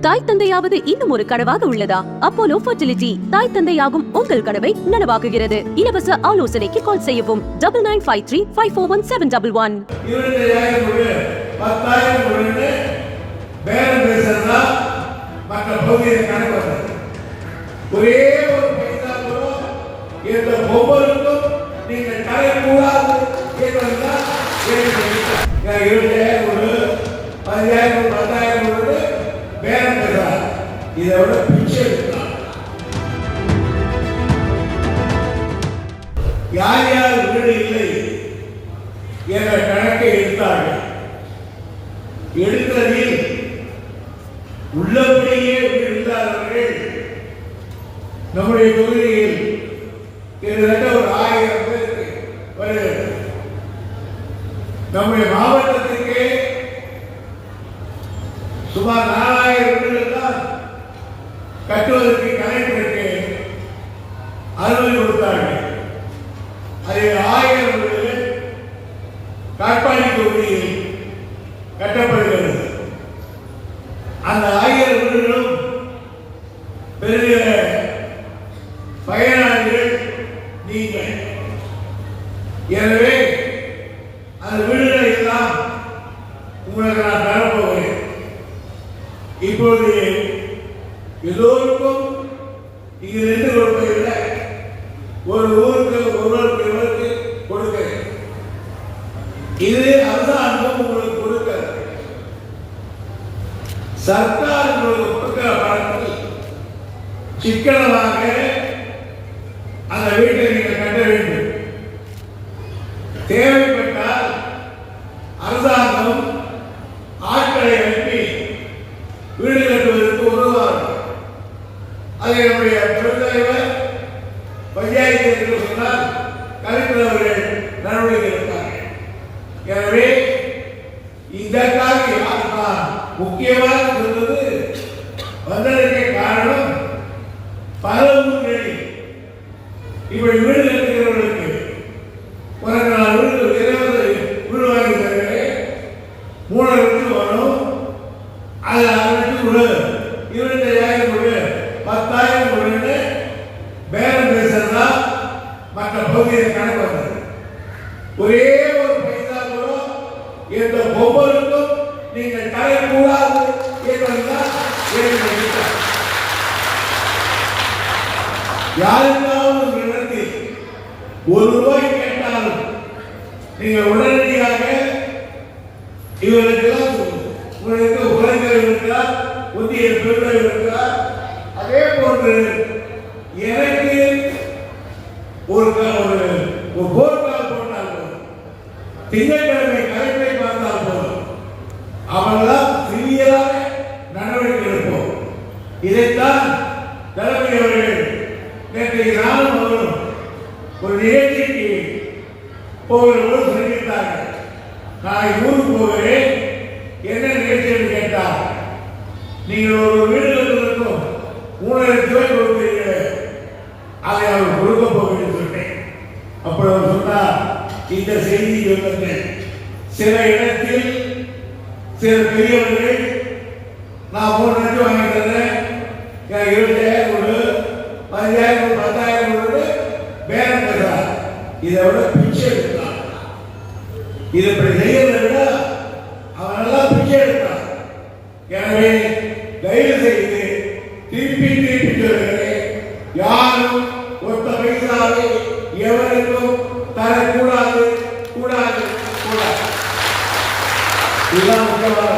தாய் தந்தையாவது இன்னும் ஒரு கனவாக உள்ளதா? அப்போலோ ஃபர்டிலிட்டி தாய் தந்தையாகும் உங்கள் கனவை நனவாக்குகிறது. இலவச ஆலோசனைக்கு கால் செய்யவும் 9953541711. ஒரே ஒரு பைசா கூட இந்த ஒவ்வொருக்கும் நீங்கள் தரக்கூடாது என்பதுதான் ஒரு 10,000 10,000 பேரம் பெறார். இதோட பிச்சை எடுக்கலாம். யார் யார் வீடு இல்லை என்ற கணக்கை எடுத்தார்கள். எடுத்ததில் உள்ளபடியே வீடு இல்லாதவர்கள் நம்முடைய தொகுதியில் கிட்டத்தட்ட ஒரு 1000 பேருக்கு வருகிறது. நம்முடைய மாவட்டத்திற்கு சுமார் 4000 வீடுகள் தான் கட்டுவதற்கு கலெக்டருக்கு அனுமதி கொடுத்தார்கள். அதில் 1000 வீடுகள் காட்பாடி தொகுதியில் கட்டப்படுகிறது. அந்த 1000 வீடுகளும் பெரிய பயனாளிகள் நீங்கள். எனவே அந்த வீடுகளை எல்லாம் உங்களுக்கு நான் தரப்போகிறேன். இப்பொழுது எல்லோருக்கும் இங்கு நின்று கொடுப்பதில்லை, ஒரு ஊருக்கு ஒருவருக்கு கொடுக்கிறேன். இது அரசாங்கம் உங்களுக்கு கொடுக்கிறது. சர்க்கார் உங்களுக்கு கொடுக்கிற பணத்தில் சிக்கனமாக அந்த வீட்டை நீங்கள் கட்ட வேண்டும். தேவைப்பட்டால் அரசாங்கம் ஆட்களை அனுப்பி வீடு கட்டுவதற்கு உதவுவார்கள். அதை நம்முடைய பெருந்தலைவர் பஞ்சாயத்து என்று சொன்னால் கலெக்டர் அவர்கள் நடவடிக்கை எடுப்பார்கள். எனவே இந்த காரியம் முக்கியமாக சொல்வது வந்ததற்கு காரணம் பல ஊர்களில் இப்படி வீடு கட்டுகிறவர்களுக்கு உனக்கு நான் வீடு 20 வீடு வாங்கி தருகிறேன், 3 லட்சம் வரும், அது 6 லட்சம் கொடு, 25,000 கொடு, 10,000 கொடுன்னு பேரம் பேசுறதா மற்ற பகுதியில் கணக்கு வந்தது. ஒரே ஒரு பைசா கூட இந்த ஒவ்வொருக்கும் நீங்கள் தரக்கூடாது என்பதுதான் யாருக்காவது ஒரு இடத்தில் ₹1 கேட்டாலும் நீங்கள் உடனடியாக இவர்களுக்கெல்லாம் உங்களுக்கு உலகம் இருக்கிறார், புதிய பெருமை இருக்கிறார். அதே போன்று எனக்கு ஒரு போர்க்கால் போட்டால் போதும், திங்கட்கிழமை கலைப்பை பார்த்தால் போதும், அவர்களால் சிறியதாக நடவடிக்கை எடுப்போம். இதைத்தான் தலைமை அவர்கள் நேற்றைக்கு நானும் அவரும் ஒரு நிகழ்ச்சிக்கு போகிறவர்கள் சொல்லியிருந்தார்கள். நான் ஊருக்கு போகிறேன், என்ன நிகழ்ச்சி என்று கேட்டார். நீங்கள் ஒரு வீடு கட்டுவதற்கும் 3 லட்சம் ரூபாய் கொடுப்பீர்கள், அதை அவர் கொடுக்க போகிறேன் சொன்னேன். அப்படி அவர் சொன்னார், இந்த செய்தி சொல்லுங்கள். சில இடத்தில் சில பெரியவர்கள் நான் 3 லட்சம் வாங்கி தரேன், 20,000 கொடு, 10,000 10,000 கொடு பேரம் பெறார். இதை விட பிச்சை எடுக்கலாம். இது இப்படி செய்யறதை விட அவனெல்லாம் பிச்சை எடுத்தான். எனவே தயவு செய்து திருப்பி சொல்கிறேன், யாரும் ஒத்த பைசாவை எவருக்கும் தரக்கூடாது கூடாது கூடாது. இதுதான் முக்கியமான.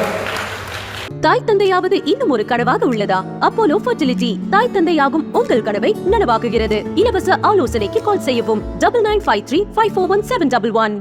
தாய் தந்தையாவது இன்னும் ஒரு கனவாக உள்ளதா? அப்போலோ ஃபர்டிலிட்டி தாய் தந்தையாகும் உங்கள் கனவை நனவாக்குகிறது. இலவச ஆலோசனைக்கு கால் செய்யவும் 9953541711.